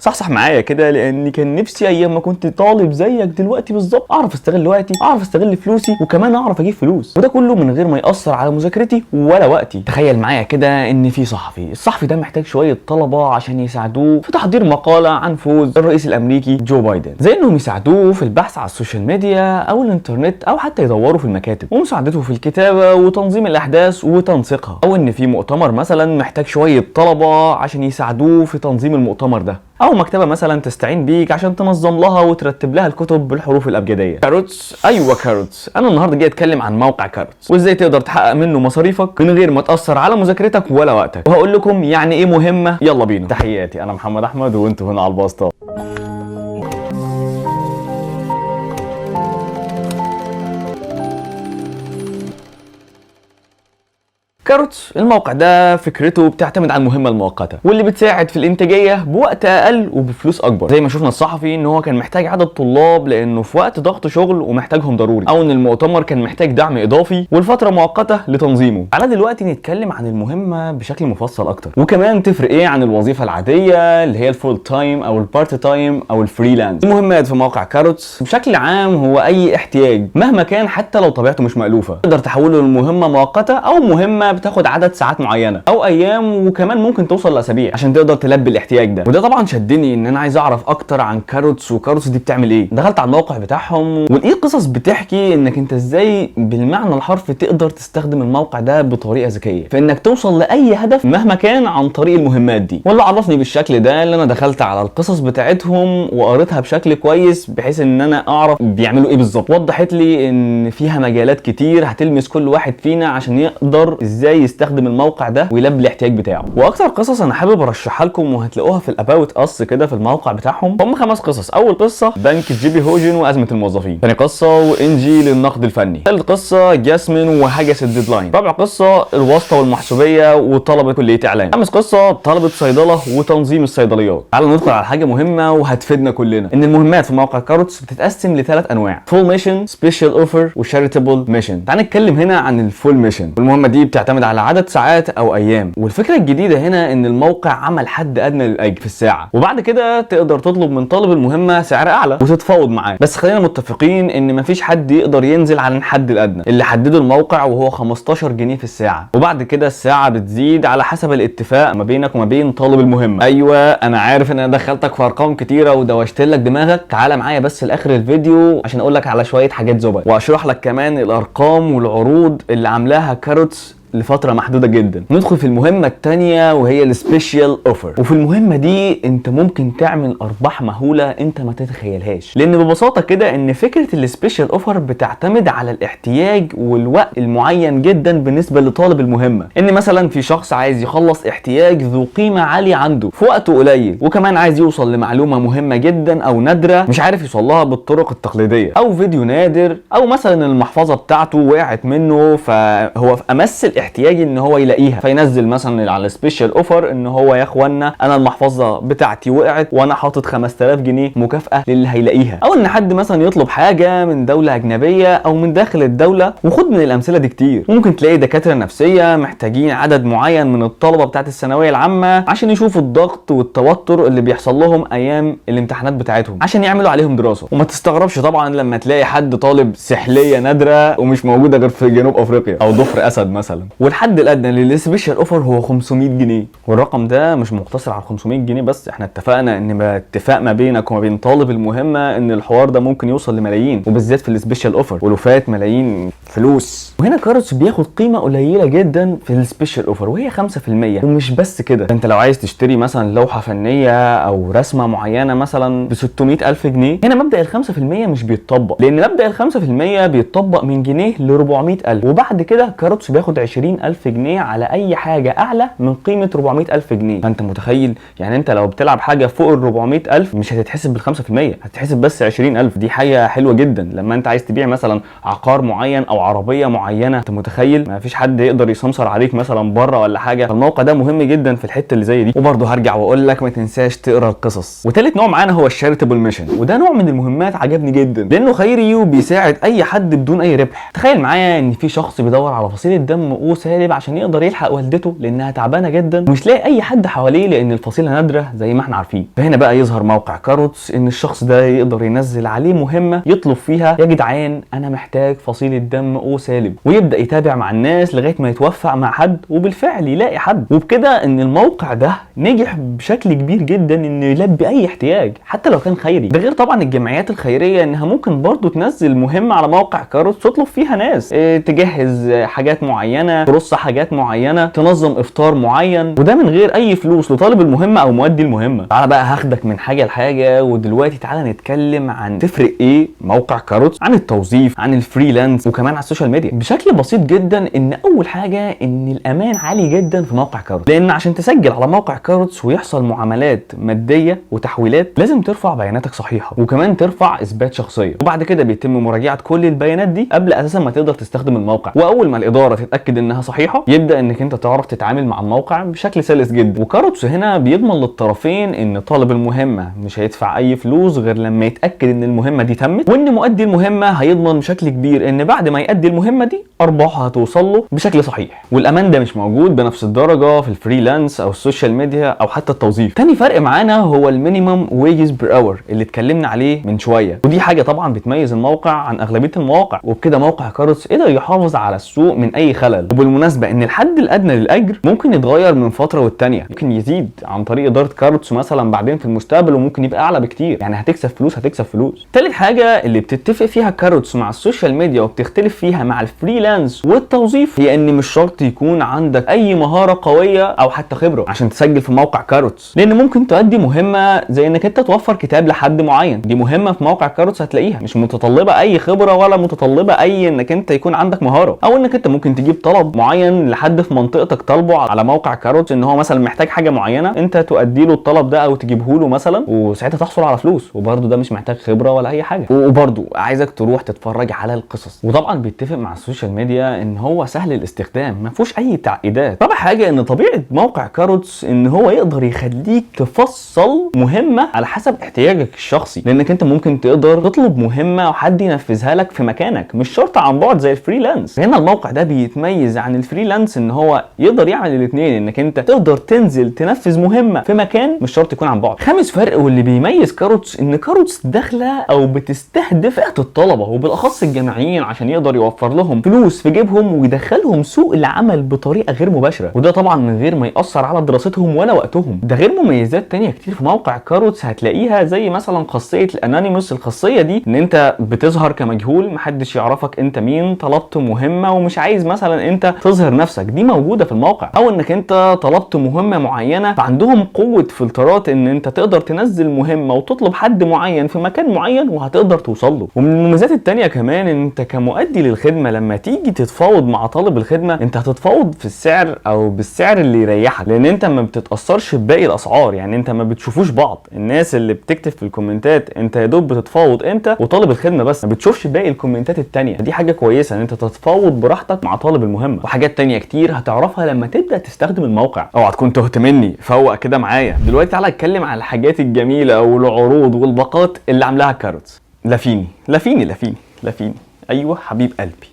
صح معايا كده، لان كان نفسي ايام ما كنت طالب زيك دلوقتي بالظبط اعرف استغل وقتي، اعرف استغل فلوسي، وكمان اعرف اجيب فلوس، وده كله من غير ما ياثر على مذاكرتي ولا وقتي. تخيل معايا كده ان في صحفي، الصحفي ده محتاج شويه طلبه عشان يساعدوه في تحضير مقاله عن فوز الرئيس الامريكي جو بايدن، زي انهم يساعدوه في البحث على السوشيال ميديا او الانترنت، او حتى يدوروا في المكاتب، ومساعدته في الكتابه وتنظيم الاحداث وتنسيقها، او ان في مؤتمر مثلا محتاج شويه طلبه عشان يساعدوه في تنظيم المؤتمر ده، او مكتبه مثلا تستعين بيك عشان تنظم لها وترتب لها الكتب بالحروف الابجديه. كاروتس، ايوه كاروتس. انا النهارده جاي اتكلم عن موقع كاروتس وازاي تقدر تحقق منه مصاريفك من غير ما تاثر على مذاكرتك ولا وقتك، وهقول لكم يعني ايه مهمه. يلا بينا. تحياتي، انا محمد احمد وانتوا هنا على الباسطه. كاروتس الموقع ده فكرته بتعتمد على المهمه المؤقته واللي بتساعد في الانتاجيه بوقت اقل وبفلوس اكبر، زي ما شفنا الصحفي ان هو كان محتاج عدد طلاب لانه في وقت ضغط شغل ومحتاجهم ضروري، او ان المؤتمر كان محتاج دعم اضافي والفتره مؤقته لتنظيمه. تعالى دلوقتي نتكلم عن المهمه بشكل مفصل اكتر، وكمان تفرق ايه عن الوظيفه العاديه اللي هي الفول تايم او البارت تايم او الفريلانس. المهمات في موقع كاروتس بشكل عام هو اي احتياج مهما كان حتى لو طبيعته مش مألوفه، تقدر تحوله لمهمه مؤقته او مهمه بتاخد عدد ساعات معينه او ايام، وكمان ممكن توصل لاسابيع عشان تقدر تلبي الاحتياج ده. وده طبعا شدني ان انا عايز اعرف اكتر عن كاروتس، وكاروتس دي بتعمل ايه. دخلت على الموقع بتاعهم ولقيت قصص بتحكي انك انت ازاي بالمعنى الحرفي تقدر تستخدم الموقع ده بطريقه ذكيه في انك توصل لاي هدف مهما كان عن طريق المهمات دي. واللي عرفني بالشكل ده اللي انا دخلت على القصص بتاعتهم وقريتها بشكل كويس بحيث ان انا اعرف بيعملوا ايه بالظبط. وضحت لي ان فيها مجالات كتير هتلمس كل واحد فينا عشان يقدر ازاي يستخدم الموقع ده ويلبي الاحتياج بتاعه. واكتر قصص انا حابب ارشحها لكم وهتلاقوها في الاباوت اس كده في الموقع بتاعهم هم 5 قصص. اول قصه بنك جي بي هوجن وازمه الموظفين، ثاني قصه وانجي للنقد الفني، ثالث قصه جاسمين وهجس الديدلاين، رابع قصه الواسطه والمحسوبيه وطلبه كليه اعلام، خامس قصه طلبه صيدله وتنظيم الصيدليات. تعالوا ندخل على حاجه مهمه وهتفيدنا كلنا، ان المهمات في موقع كاروتس بتتقسم لثلاث انواع: فول ميشن، سبيشال اوفر، وشاريتابل ميشن. تعال نتكلم هنا عن الفول ميشن، والمهمه دي بتعتمد على عدد ساعات او ايام. والفكره الجديده هنا ان الموقع عمل حد ادنى للاجر في الساعه، وبعد كده تقدر تطلب من طالب المهمه سعر اعلى وتتفاوض معاه. بس خلينا متفقين ان مفيش حد يقدر ينزل عن الحد الادنى اللي حدده الموقع وهو 15 جنيه في الساعه، وبعد كده الساعه بتزيد على حسب الاتفاق ما بينك وما بين طالب المهمه. ايوه انا عارف ان انا دخلتك في ارقام كتيره ودوشت لك دماغك، تعالى معايا بس لاخر الفيديو عشان اقول لك على شويه حاجات زبد، واشرح لك كمان الارقام والعروض اللي عاملاها كاروتس لفتره محدوده جدا. ندخل في المهمه الثانيه وهي السبيشال اوفر، وفي المهمه دي انت ممكن تعمل ارباح مهوله انت ما تتخيلهاش، لان ببساطه كده ان فكره السبيشال اوفر بتعتمد على الاحتياج والوقت المعين جدا بالنسبه لطالب المهمه. ان مثلا في شخص عايز يخلص احتياج ذو قيمه عاليه عنده في وقت قليل، وكمان عايز يوصل لمعلومه مهمه جدا او نادره مش عارف يوصلها بالطرق التقليديه، او فيديو نادر، او مثلا المحفظه بتاعته وقعت منه فهو في امس احتياجي ان هو يلاقيها، فينزل مثلا على السبيشال اوفر ان هو يا اخوانا انا المحفظه بتاعتي وقعت وانا حاطط 5000 جنيه مكافاه للي هيلاقيها. او ان حد مثلا يطلب حاجه من دوله اجنبيه او من داخل الدوله، وخد من الامثله دي كتير. ممكن تلاقي دكاتره نفسيه محتاجين عدد معين من الطلبه بتاعت الثانويه العامه عشان يشوفوا الضغط والتوتر اللي بيحصل لهم ايام الامتحانات بتاعتهم عشان يعملوا عليهم دراسه. وما تستغربش طبعا لما تلاقي حد طالب سحليه نادره ومش موجوده غير في جنوب افريقيا او ضفر اسد مثلا. والحد الادنى للسبيشال اوفر هو 500 جنيه، والرقم ده مش مقتصر على 500 جنيه بس، احنا اتفقنا ان اتفاق ما بينك وما بين طالب المهمه ان الحوار ده ممكن يوصل لملايين، وبالذات في السبيشال اوفر ولوفات ملايين فلوس. وهنا كاروتس بياخد قيمه قليله جدا في السبيشال اوفر وهي 5%. ومش بس كده، انت لو عايز تشتري مثلا لوحه فنيه او رسمه معينه مثلا ب 600,000 جنيه، هنا مبدا ال 5% مش بيتطبق، لان مبدا ال 5% بيتطبق من جنيه ل 400,000، وبعد كده كاروتس بياخد 20,000 جنيه على اي حاجه اعلى من قيمه 400,000 جنيه. فانت متخيل يعني انت لو بتلعب حاجه فوق ال 400,000 مش هتتحسب بال 5%، هتتحسب بس 20,000. دي حاجه حلوه جدا لما انت عايز تبيع مثلا عقار معين او عربيه معينه. انت متخيل ما فيش حد يقدر يسمسر عليك مثلا بره ولا حاجه، فالموقع ده مهم جدا في الحته اللي زي دي. وبرضه هرجع واقول لك ما تنساش تقرا القصص. وثالث نوع معانا هو الشاريتابل ميشن، وده نوع من المهمات عجبني جدا لانه خيري وبيساعد اي حد بدون اي ربح. تخيل معايا ان في شخص بيدور على فصيله دم او سالب عشان يقدر يلحق والدته لانها تعبانه جدا ومش لاقي اي حد حواليه لان الفصيله نادره زي ما احنا عارفين. فهنا بقى يظهر موقع كاروتس ان الشخص ده يقدر ينزل عليه مهمه يطلب فيها يا جدعان انا محتاج فصيله دم او سالب، ويبدا يتابع مع الناس لغايه ما يتوفق مع حد وبالفعل يلاقي حد. وبكده ان الموقع ده نجح بشكل كبير جدا انه يلبي اي احتياج حتى لو كان خيري. ده غير طبعا الجمعيات الخيريه انها ممكن برضو تنزل مهمه على موقع كاروتس تطلب فيها ناس تجهز حاجات معينه، ترص حاجات معينه، تنظم افطار معين، وده من غير اي فلوس لطالب المهمه او مؤدي المهمه. تعالى بقى هاخدك من حاجه لحاجه، ودلوقتي تعالى نتكلم عن تفرق ايه موقع كاروتس عن التوظيف عن الفريلانس وكمان على السوشيال ميديا. بشكل بسيط جدا ان اول حاجه ان الامان عالي جدا في موقع كاروتس، لان عشان تسجل على موقع كاروتس ويحصل معاملات ماديه وتحويلات لازم ترفع بياناتك صحيحه وكمان ترفع اثبات شخصيه، وبعد كده بيتم مراجعه كل البيانات دي قبل اساسا ما تقدر تستخدم الموقع. واول ما الاداره تتاكد انها صحيحه يبدا انك انت تعرف تتعامل مع الموقع بشكل سلس جدا. وكاروتس هنا بيضمن للطرفين ان طالب المهمه مش هيدفع اي فلوس غير لما يتاكد ان المهمه دي تمت، وان مؤدي المهمه هيضمن بشكل كبير ان بعد ما يؤدي المهمه دي ارباحه هتوصل له بشكل صحيح. والامان ده مش موجود بنفس الدرجه في الفريلانس او السوشيال ميديا او حتى التوظيف. تاني فرق معانا هو المينيمم ويجز بير اور اللي اتكلمنا عليه من شويه، ودي حاجه طبعا بتميز الموقع عن اغلبيه المواقع. وبكده موقع كاروتس قدر يحافظ على السوق من اي خلل. وبالمناسبه ان الحد الادنى للاجر ممكن يتغير من فتره والتانيه، ممكن يزيد عن طريق اداره كاروتس مثلا بعدين في المستقبل وممكن يبقى اعلى بكتير، يعني هتكسب فلوس هتكسب فلوس. تالت حاجه اللي بتتفق فيها كاروتس مع السوشيال ميديا وبتختلف فيها مع الفريلانس والتوظيف هي ان مش شرط يكون عندك اي مهاره قويه او حتى خبره عشان تسجل في موقع كاروتس، لان ممكن تؤدي مهمه زي انك انت توفر كتاب لحد معين. دي مهمه في موقع كاروتس هتلاقيها مش متطلبه اي خبره ولا متطلبه اي انك انت يكون عندك مهاره، او انك انت ممكن تجيب طلب معين لحد في منطقتك طالبه على موقع كاروتس ان هو مثلا محتاج حاجه معينه انت تؤدي له الطلب ده او تجيبه له مثلا وساعتها تحصل على فلوس، وبرده ده مش محتاج خبره ولا اي حاجه. وبرده عايزك تروح تتفرج على القصص. وطبعا بيتفق مع السوشيال ميديا ان هو سهل الاستخدام ما فيهوش اي تعقيدات. رابع حاجه ان طبيعه موقع كاروتس ان هو يقدر يخليك تفصل مهمه على حسب احتياجك الشخصي، لانك انت ممكن تقدر تطلب مهمه وحد ينفذها لك في مكانك مش شرط عن بعد زي الفريلانس. هنا الموقع ده بيتميز عن الفريلانس ان هو يقدر يعمل الاثنين، انك انت تقدر تنزل تنفذ مهمه في مكان مش شرط يكون عن بعد. خامس فرق واللي بيميز كاروتس ان كاروتس داخله او بتستهدف فئه الطلبه وبالاخص الجامعيين عشان يقدر يوفر لهم فلوس في جيبهم ويدخلهم سوق العمل بطريقه غير مباشره، وده طبعا من غير ما ياثر على دراستهم ولا وقتهم. ده غير مميزات تانية كتير في موقع كاروتس هتلاقيها زي مثلا خاصيه الانونيموس. الخاصيه دي ان انت بتظهر كمجهول محدش يعرفك انت مين، طلبت مهمه ومش عايز مثلا انت تظهر نفسك، دي موجوده في الموقع. او انك انت طلبت مهمه معينه فعندهم قوه فلترات ان انت تقدر تنزل مهمه وتطلب حد معين في مكان معين وهتقدر توصل له. ومن المميزات التانية كمان ان انت كمؤدي للخدمه لما تيجي تتفاوض مع طالب الخدمه انت هتتفاوض في السعر او بالسعر اللي يريحك، لان انت ما بتتاثرش بباقي الاسعار، يعني انت ما بتشوفوش بعض. الناس اللي بتكتب في الكومنتات انت يا دوب بتتفاوض انت وطالب الخدمه بس، ما بتشوفش باقي الكومنتات التانية. دي حاجه كويسه ان انت تتفاوض براحتك مع طالب المهمه. وحاجات تانية كتير هتعرفها لما تبدا تستخدم الموقع. اوعى تكون تهت مني، فوق كده معايا. دلوقتي تعالى اتكلم على الحاجات الجميله والعروض والباقات اللي عاملاها كاروتس. لافيني لافيني لافيني لافيني، ايوه حبيب قلبي.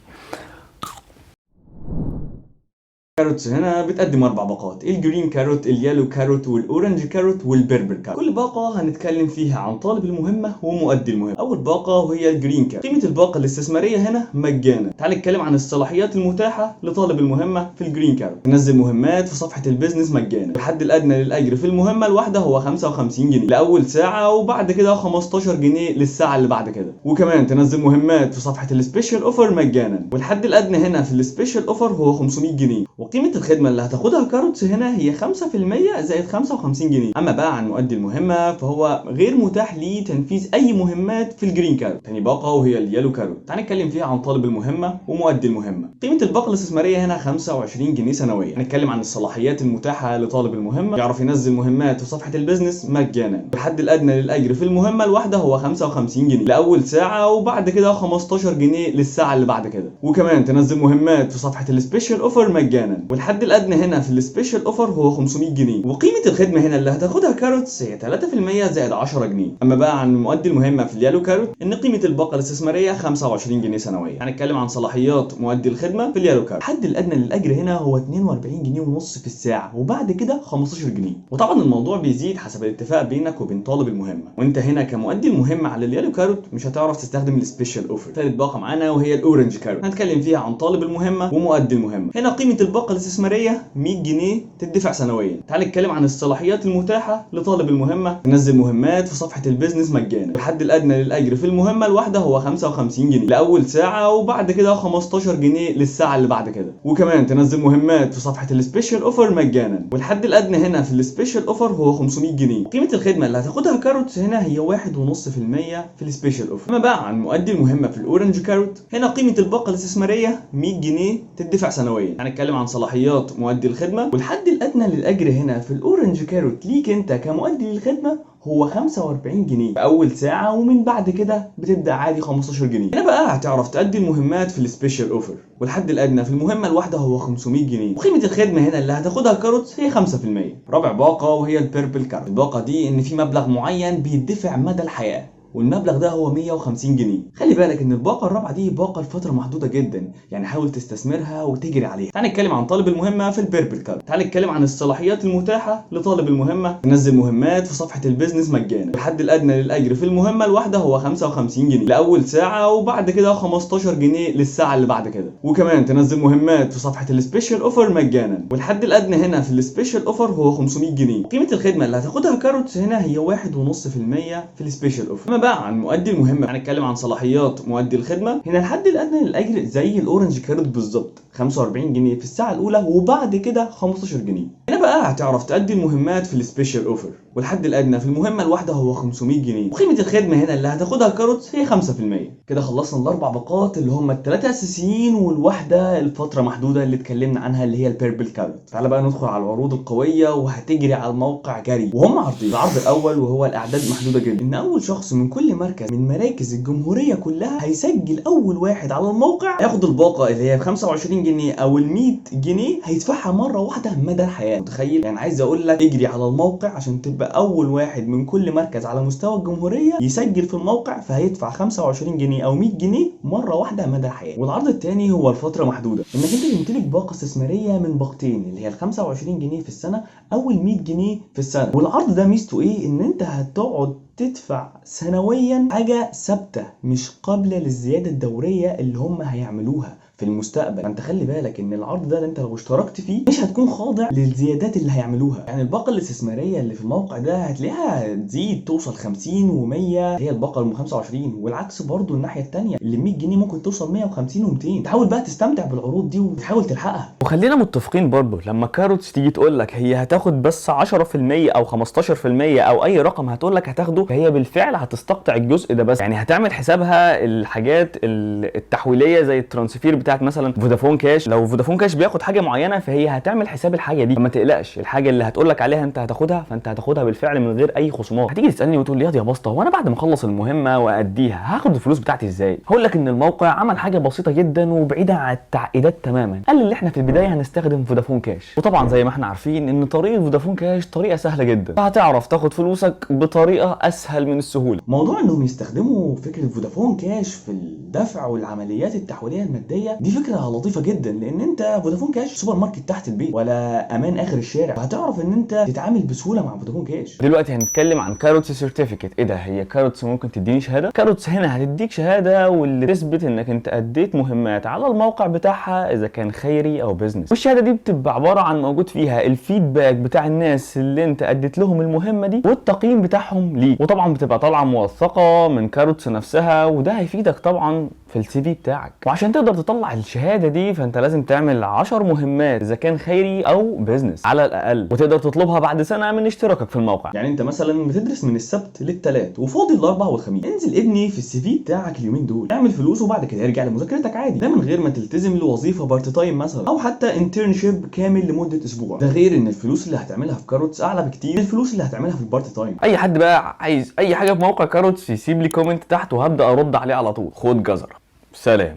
كاروتس هنا بتقدم 4 باقات: الجرين كاروت، اليالو كاروت، والاورنج كاروت، والبيربل كاروت. كل باقه هنتكلم فيها عن طالب المهمه ومؤدي المهمه. اول باقه وهي الجرين كاروت. قيمه الباقه الاستثماريه هنا مجانا. تعال نتكلم عن الصلاحيات المتاحه لطالب المهمه في الجرين كاروت. تنزل مهمات في صفحه البيزنس مجانا. الحد الادنى للاجر في المهمه الواحده هو 55 جنيه لاول ساعه، وبعد كده 15 جنيه للساعه اللي بعد كده. وكمان تنزل مهمات في صفحه السبيشال اوفر مجانا، والحد الادنى هنا في السبيشال اوفر هو 500 جنيه. وقيمه الخدمه اللي هتاخدها كاروتس هنا هي 5% زائد 55 جنيه. اما بقى عن مؤدي المهمه فهو غير متاح ليه تنفيذ اي مهمات في الجرين كاروت. تاني باقه وهي اليالو كاروت. تعال نتكلم فيها عن طالب المهمه ومؤدي المهمه. قيمه الباقه الاستثماريه هنا 25 جنيه سنويا. هنتكلم عن الصلاحيات المتاحه لطالب المهمه. يعرف ينزل مهمات في صفحه البيزنس مجانا. الحد الادنى للاجر في المهمه الواحده هو 55 جنيه لاول ساعه، وبعد كده 15 جنيه للساعه اللي بعد كده. وكمان تنزل مهمات في صفحه السبيشال اوفر مجانا. مجانا، والحد الادنى هنا في السبيشال اوفر هو 500 جنيه، وقيمه الخدمه هنا اللي هتاخدها كاروتس هي 3% زائد 10 جنيه. اما بقى عن المؤدي المهمه في اليالو كاروت ان قيمه الباقه الاستثماريه 25 جنيه سنويا. هنتكلم عن صلاحيات مؤدي الخدمه في اليالو كاروت. الحد الادنى للاجر هنا هو 42 جنيه ونص في الساعه، وبعد كده 15 جنيه، وطبعا الموضوع بيزيد حسب الاتفاق بينك وبين طالب المهمه. وانت هنا كمؤدي المهمه على اليالو كاروت مش هتعرف تستخدم السبيشال اوفر. ثالث باقه معانا وهي الاورنج كاروت، هنتكلم فيها عن طالب المهمه ومؤدي المهمه. هنا قيمه الباقه الاستثماريه 100 جنيه تدفع سنويا. تعال نتكلم عن الصلاحيات المتاحه لطالب المهمه. تنزل مهمات في صفحه البيزنس مجانا. الحد الادنى للاجر في المهمه الواحده هو 55 جنيه لاول ساعه، وبعد كده 15 جنيه للساعه اللي بعد كده. وكمان تنزل مهمات في صفحه السبيشال اوفر مجانا، والحد الادنى هنا في السبيشال اوفر هو 500 جنيه. قيمه الخدمه اللي هتاخدها كاروت هنا هي 1.5% في السبيشال اوفر. اما بقى عن مؤدي المهمه في الاورنج كاروت، هنا قيمه الباقه الاستثماريه 100 جنيه تدفع سنويا. هنتكلم عن صلاحيات مؤدي الخدمه، والحد الادنى للاجر هنا في الاورنج كاروت ليك انت كمؤدي للخدمه هو 45 جنيه في اول ساعه، ومن بعد كده بتبدا عادي 15 جنيه. هنا بقى هتعرف تأدي المهمات في السبيشال اوفر، والحد الادنى في المهمه الواحده هو 500 جنيه، وقيمه الخدمه هنا اللي هتاخدها كاروت هي 5%. رابع باقه وهي البيربل كاروت. الباقه دي ان في مبلغ معين بيدفع مدى الحياه، والمبلغ ده هو 150 جنيه. خلي بالك ان الباقه الرابعه دي باقه لفتره محدوده جدا، يعني حاول تستثمرها وتجري عليها. تعال نتكلم عن طالب المهمه في البيربل كارد. تعال نتكلم عن الصلاحيات المتاحه لطالب المهمه. تنزل مهمات في صفحه البيزنس مجانا. الحد الادنى للاجر في المهمه الواحده هو 55 جنيه لاول ساعه، وبعد كده 15 جنيه للساعه اللي بعد كده. وكمان تنزل مهمات في صفحه السبيشال اوفر مجانا، والحد الادنى هنا في السبيشال اوفر هو 500 جنيه. قيمه الخدمه اللي هتاخدها كاروت هنا هي 1.5% في السبيشال اوفر. بقى عن مؤدي المهمه، هنتكلم عن صلاحيات مؤدي الخدمه. هنا الحد الادنى للاجر زي الاورنج كاروت بالظبط، 45 جنيه في الساعه الاولى، وبعد كده 15 جنيه. هنا بقى هتعرف تأدي المهمات في السبيشال اوفر، والحد الادنى في المهمه الواحده هو 500 جنيه، وقيمه الخدمه هنا اللي هتاخدها كاروت هي 5%. كده خلصنا الاربع باقات اللي هم الثلاثه اساسيين والواحده الفتره محدوده اللي اتكلمنا عنها اللي هي البيربل كاروت. تعال بقى ندخل على العروض القويه وهتجري على الموقع جري، وهم عرضين. العرض الاول وهو الاعداد محدوده جدا، ان اول شخص من كل مركز من مراكز الجمهوريه كلها هيسجل اول واحد على الموقع هياخد الباقه اللي هي ب 25 جنيه او ال 100 جنيه هيدفعها مره واحده مدى الحياه. متخيل؟ يعني عايز اقول لك اجري على الموقع عشان تبقى اول واحد من كل مركز على مستوى الجمهوريه يسجل في الموقع، فهيدفع 25 جنيه او 100 جنيه مره واحده مدى الحياه. والعرض الثاني هو الفتره محدوده، انك انت تمتلك باقه استثماريه من باقتين اللي هي ال 25 جنيه في السنه او ال 100 جنيه في السنه. والعرض ده ميزته ايه؟ ان انت هتقعد تدفع سنويا حاجه ثابته مش قابله للزياده الدوريه اللي هم هيعملوها في المستقبل. فانت خلي بالك ان العرض ده انت لو اشتركت فيه مش هتكون خاضع للزيادات اللي هيعملوها. يعني الباقه الاستثماريه اللي في الموقع ده هتلاقيها تزيد توصل 50 و100، هي الباقه ال 25، والعكس برضو الناحيه الثانيه اللي 100 جنيه ممكن توصل 150 و200. تحاول بقى تستمتع بالعروض دي وتحاول تلحقها. وخلينا متفقين برضو لما كاروتس تيجي تقول لك هي هتاخد بس 10% او 15% او اي رقم هتقول لك هتاخده، فهي بالفعل هتستقطع الجزء ده بس. يعني هتعمل حسابها الحاجات التحويليه زي الترانسفير بتاعت مثلا فودافون كاش. لو فودافون كاش بياخد حاجه معينه فهي هتعمل حساب الحاجه دي، فما تقلقش. الحاجه اللي هتقول لك عليها انت هتاخدها، فانت هتاخدها بالفعل من غير اي خصومات. هتيجي تسالني وتقول لي يا بسطه هو انا بعد ما اخلص المهمه واديها هاخد الفلوس بتاعتي ازاي؟ هقول لك ان الموقع عمل حاجه بسيطه جدا وبعيده عن التعقيدات تماما. قال اللي احنا في البدايه هنستخدم فودافون كاش، وطبعا زي ما احنا عارفين ان طريقه فودافون كاش طريقه سهله جدا، فهتعرف تاخد فلوسك بطريقه اسهل من السهوله. موضوع انهم يستخدموا فكره فودافون كاش في الدفع والعمليات التحويليه الماديه دي فكره لطيفه جدا، لان انت فودافون كاش سوبر ماركت تحت البيت ولا امان اخر الشارع، هتعرف ان انت تتعامل بسهوله مع فودافون كاش. دلوقتي هنتكلم عن كاروتس سيرتيفيكت. ايه ده؟ هي كاروتس ممكن تديني شهاده؟ كاروتس هنا هتديك شهاده واللي تثبت انك انت اديت مهمات على الموقع بتاعها اذا كان خيري او بيزنس. والشهاده دي بتبقى عباره عن موجود فيها الفيدباك بتاع الناس اللي انت اديت لهم المهمه دي والتقييم بتاعهم ليك، وطبعا بتبقى طالعه موثقه من كاروتس نفسها، وده هيفيدك طبعا في السي في بتاعك. وعشان تقدر تطلع الشهاده دي فانت لازم تعمل 10 مهمات اذا كان خيري او بيزنس على الاقل، وتقدر تطلبها بعد سنه من اشتراكك في الموقع. يعني انت مثلا بتدرس من السبت للثلاث وفاضي الاربع والخميس، انزل ابني في السي في بتاعك اليومين دول، اعمل فلوس وبعد كده ارجع لمذاكرتك عادي، ده من غير ما تلتزم لوظيفه بارت تايم مثلا او حتى انترنشيب كامل لمده اسبوع. ده غير ان الفلوس اللي هتعملها في كاروتس اعلى بكتير من الفلوس اللي هتعملها في البارت تايم. اي حد بقى عايز اي حاجه في موقع كاروتس يسيب لي كومنت تحت وهبدا ارد عليه على طول. خد جزره. سلام.